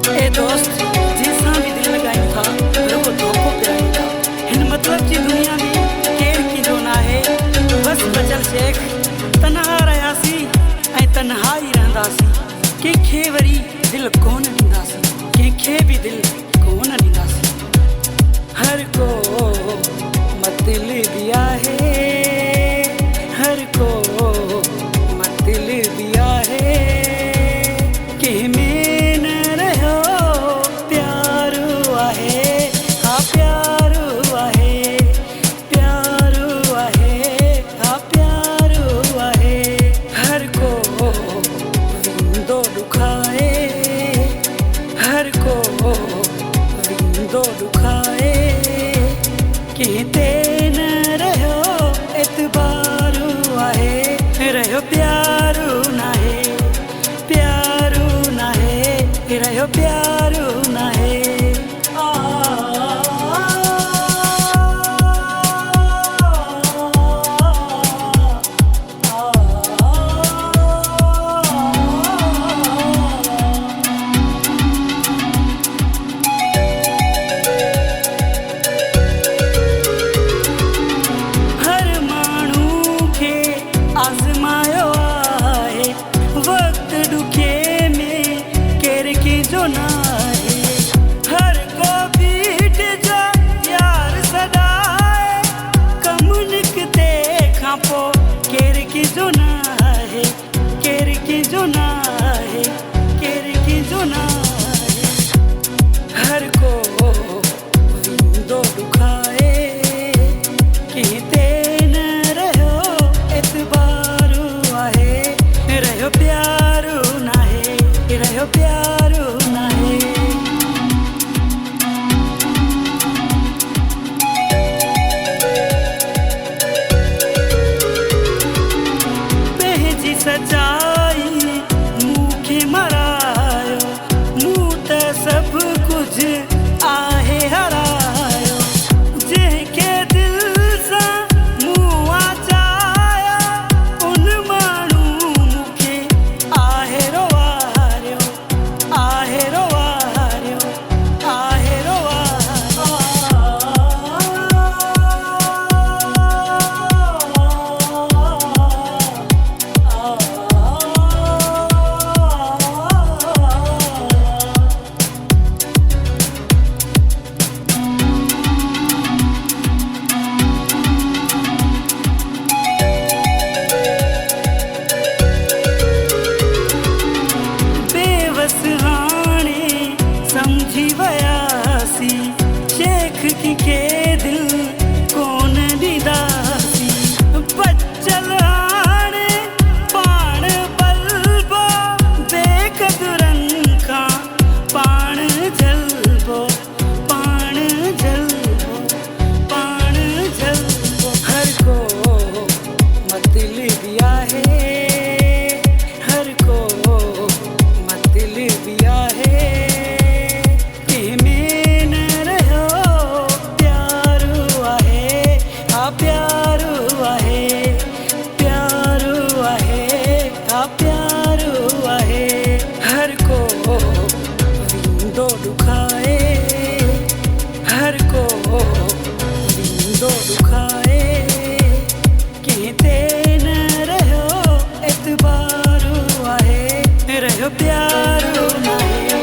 ए दोस्त जिसा भी दिल लगाई था को धोखो पिराई था हिन मतलब की दुनिया में केर की जो ना है बस बचल शेख तन्हा रहासी ऐं तन्हाई रहंदासी कंहिंखे वरी दिल कोन ॾींदासीं कंहिंखे भी दिल कोन ॾींदासीं हर को मतलबी आहे हर को मतलबी आहे कंहिंमें न रहियो प्यारो आहे हा प्यारो आहे प्यारो आहे हा प्यारो आहे हर को विंदो दुखाए हर को विंदो दुखाए किते न रहियो एतबारो आहे रहियो प्यारो नाहे प्यारो नाहे रहियो प्यारो नाहे आज़मायो आहे वक्त दुखे में केर की जो ना है हर को बीट जो यार सदाए कम निकते खापो केर की जो ना है केर की जो ना है केर की जो ना है हर को विंदो दुखाए कहते प्यारो नाहे रहियो प्यारो नाहे पंहिंजी सचाई मूंखे मरायो मूं त सभु कुझु आहे हरायो जंहिंखे दिल सां मूं आचायो उन माण्हू समझी वयासी शेख के दिल कोन ॾींदासी बचल हाणे पाण बलबो बेक़दरनि खां पाण जलबो पाण जलबो पाण जलबो हर को मतलबी आहे हर को मतलबी आहे प्यारो आहे प्यारो आहे हा प्यारो आहे हर को विंदो दुखाए हर को विंदो दुखाए कहते न रहियो एतबारो आहे रहियो प्यारो नाहे